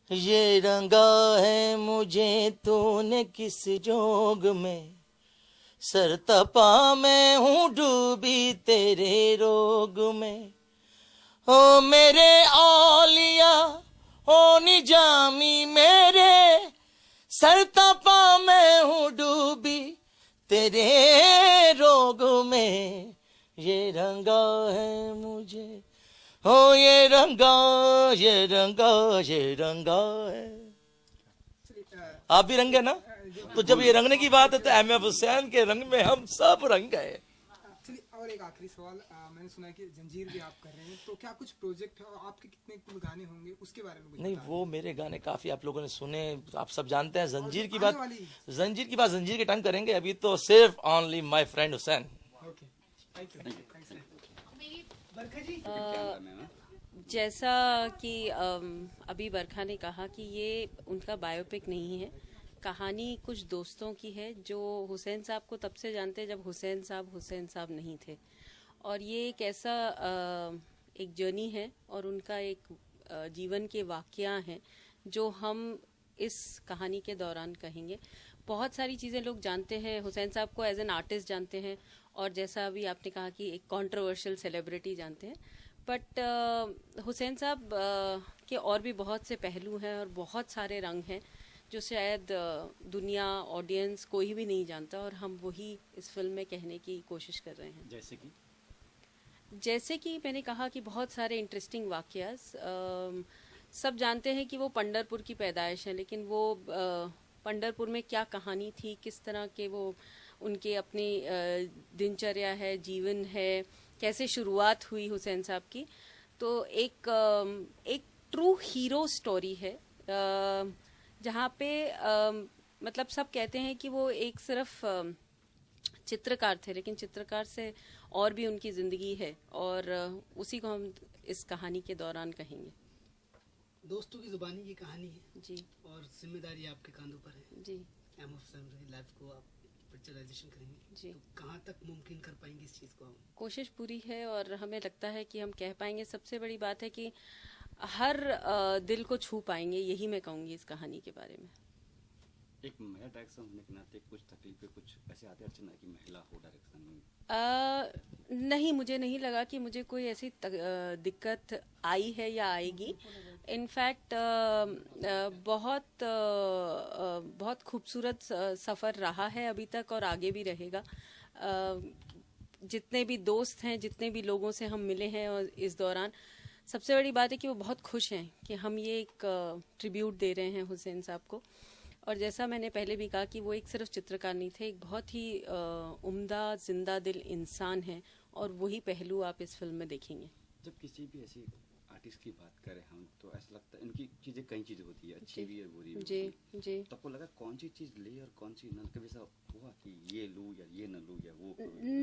ये रंगा है मुझे तूने किस जोग में, सर तपा मैं हूँ डूबी तेरे रोग में। ओ मेरे औलिया ओ निजामी मेरे, सर तपा मैं हूँ डूबी तेरे रोग में। ये रंगा है मुझे, ओ ये रंगा ये रंगा ये रंगा है। आप भी रंगे ना? तो जब ये रंगने की बात है तो एम एफ हुसैन के रंग में हम सब रंग गए। और एक आखिरी सवाल, मैंने सुना है कि जंजीर भी आप कर रहे हैं, तो क्या कुछ प्रोजेक्ट है और आपके कितने गाने होंगे उसके बारे में कुछ नहीं, बताएं। वो मेरे गाने काफी आप लोगों ने सुने, आप सब जानते हैं। जंजीर की बात जंजीर के टाइम करेंगे, अभी तो सिर्फ only my friend Hussain. Okay, thank you. जैसा कि अभी बरखा ने कहा कि ये उनका बायोपिक नहीं है, कहानी कुछ दोस्तों की है जो हुसैन साहब को तब से जानते हैं जब हुसैन साहब नहीं थे। और ये एक ऐसा एक जर्नी है और उनका एक जीवन के वाकया हैं जो हम इस कहानी के दौरान कहेंगे। बहुत सारी चीज़ें लोग जानते हैं, हुसैन साहब को एज एन आर्टिस्ट जानते हैं और जैसा अभी आपने कहा कि एक कंट्रोवर्शियल सेलिब्रिटी जानते हैं, बट हुसैन साहब के और भी बहुत से पहलू हैं और बहुत सारे रंग हैं जो शायद दुनिया, ऑडियंस कोई भी नहीं जानता, और हम वही इस फिल्म में कहने की कोशिश कर रहे हैं। जैसे कि मैंने कहा कि बहुत सारे इंटरेस्टिंग वाक़यास, सब जानते हैं कि वो पंढरपुर की पैदाइश है, लेकिन वो पंढरपुर में क्या कहानी थी, किस तरह के वो उनके अपनी दिनचर्या है, जीवन है, कैसे शुरुआत हुई हुसैन साहब की, तो एक ट्रू हीरो स्टोरी है जहाँ पे मतलब सब कहते हैं कि वो एक सिर्फ चित्रकार थे, लेकिन चित्रकार से और भी उनकी ज़िंदगी है और उसी को हम इस कहानी के दौरान कहेंगे। दोस्तों की जुबानी की कहानी है जी, और जिम्मेदारी आपके कांधों पर है जी। एम ऑफ लाइफ को आप पिक्चराइजेशन करेंगे जी, तो कहाँ तक मुमकिन कर पाएंगे इस चीज़ को हम? कोशिश पूरी है और हमें लगता है कि हम कह पाएंगे। सबसे बड़ी बात है कि हर दिल को छू पाएंगे, यही मैं कहूँगी इस कहानी के बारे में। एक महिला डायरेक्शन होने के नाते कुछ तकलीफें, कुछ ऐसे आते अर्चना कि महिला हो डायरेक्शन में? नहीं, मुझे नहीं लगा कि मुझे कोई ऐसी दिक्कत आई है या आएगी। इनफैक्ट बहुत खूबसूरत सफ़र रहा है अभी तक और आगे भी रहेगा। जितने भी दोस्त हैं, जितने भी लोगों से हम मिले हैं और इस दौरान, सबसे बड़ी बात है कि वो बहुत खुश हैं कि हम ये एक ट्रिब्यूट दे रहे हैं हुसैन साहब को। और जैसा मैंने पहले भी कहा कि वो एक सिर्फ चित्रकार नहीं थे, एक बहुत ही उम्दा जिंदा दिल इंसान हैं और वही पहलू आप इस फिल्म में देखेंगे। जब किसी भी ऐसी आर्टिस्ट की बात करें हम तो ऐसा लगता है इनकी चीज़ें कई चीज़ें होती है, अच्छी भी है बुरी भी। जी जी। तो आपको लगा कौन सी चीज़ ले और कौन सी न, कभी ऐसा हुआ कि ये लूँ या ये न लूँ या वो?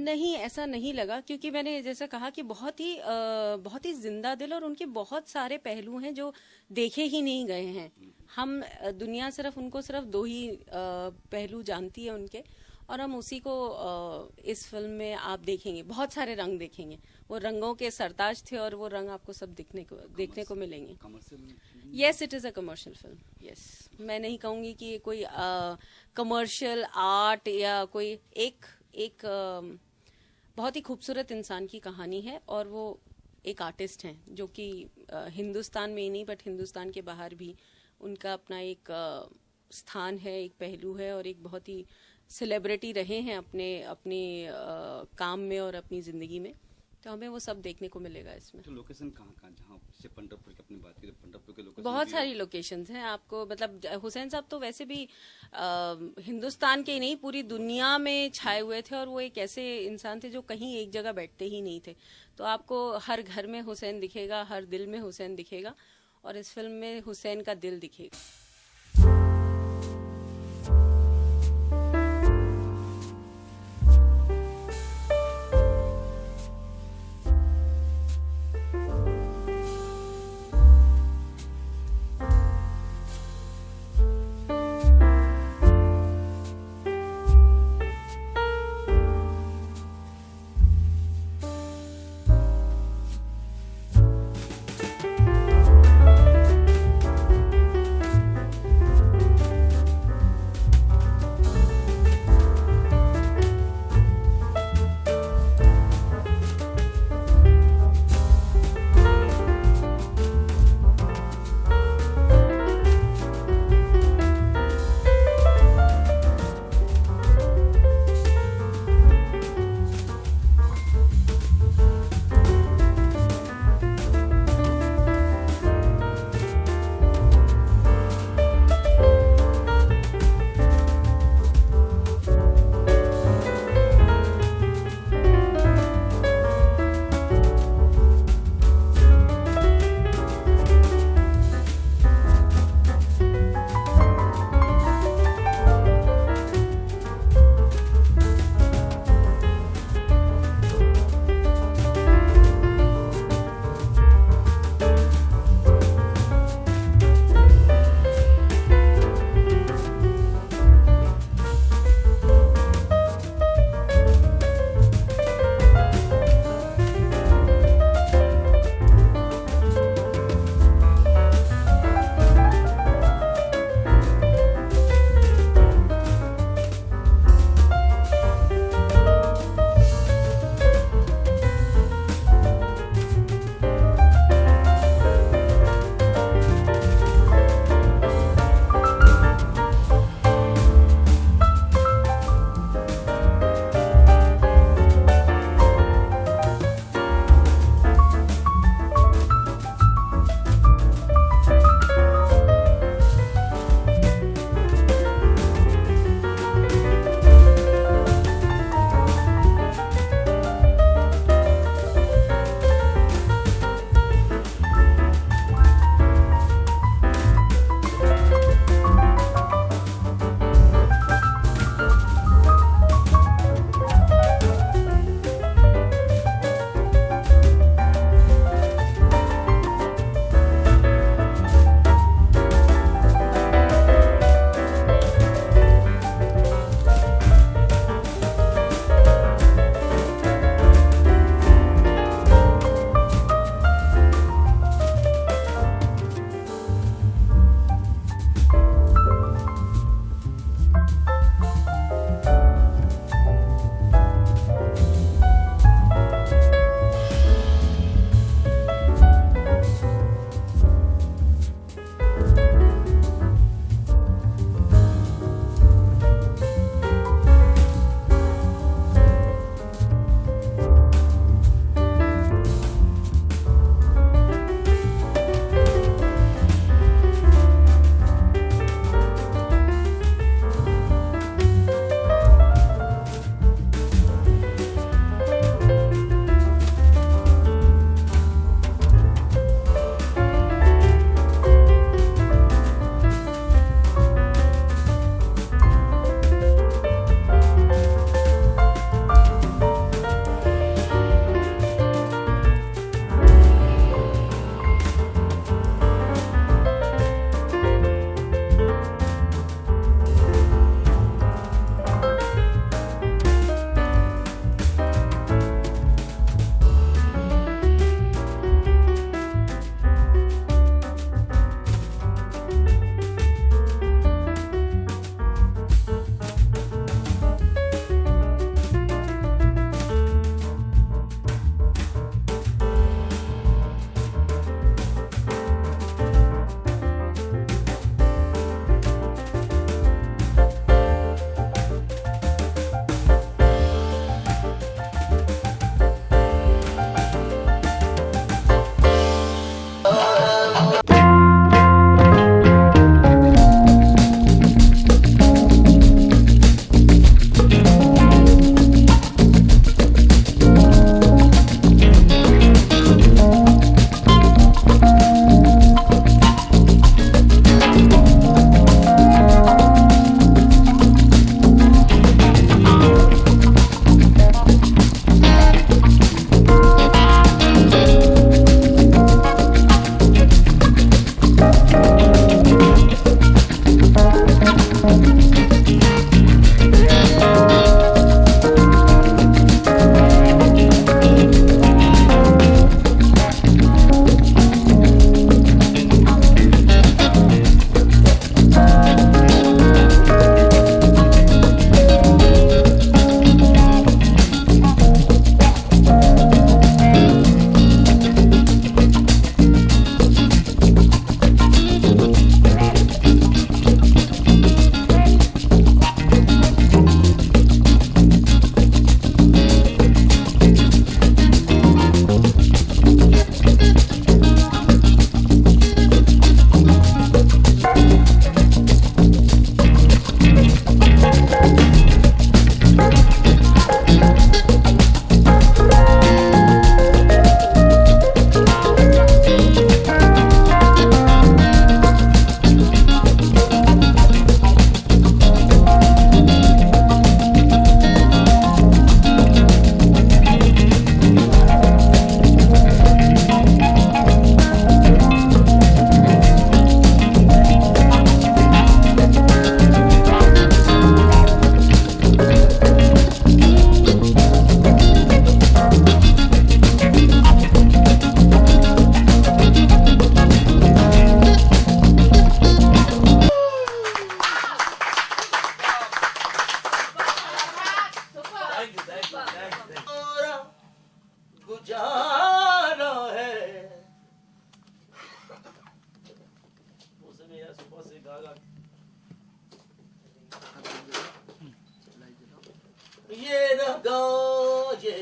नहीं, ऐसा नहीं लगा, क्योंकि मैंने जैसा कहा कि बहुत ही जिंदा दिल और उनके बहुत सारे पहलू हैं जो देखे ही नहीं गए हैं। हम दुनिया सिर्फ उनको सिर्फ दो ही पहलू जानती है उनके, और हम उसी को इस फिल्म में आप देखेंगे, बहुत सारे रंग देखेंगे। वो रंगों के सरताज थे और वो रंग आपको सब देखने को मिलेंगे। Yes, it is a commercial film. Yes, मैं नहीं कहूँगी कि ये कोई कमर्शियल आर्ट या कोई एक बहुत ही खूबसूरत इंसान की कहानी है और वो एक आर्टिस्ट हैं जो कि हिंदुस्तान में ही नहीं बट हिंदुस्तान के बाहर भी उनका अपना एक स्थान है, एक पहलू है और एक बहुत ही सेलिब्रिटी रहे हैं अपने काम में और अपनी ज़िंदगी में। तो हमें वो सब देखने को मिलेगा इसमें। तो लोकेशन कहाँ जहाँ से पंढरपुर की अपनी बात करें, पंढरपुर के लोकेशन बहुत सारी लोकेशंस हैं आपको, मतलब हुसैन साहब तो वैसे भी हिंदुस्तान के ही नहीं पूरी दुनिया में छाए हुए थे और वो एक ऐसे इंसान थे जो कहीं एक जगह बैठते ही नहीं थे। तो आपको हर घर में हुसैन दिखेगा, हर दिल में हुसैन दिखेगा और इस फिल्म में हुसैन का दिल दिखेगा।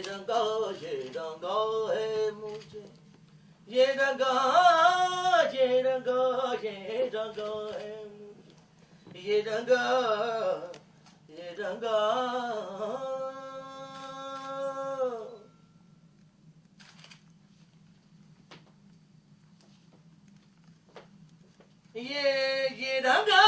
रंगा है मुझे, ये रंगा है मुझे, ये रंगा ये रंगा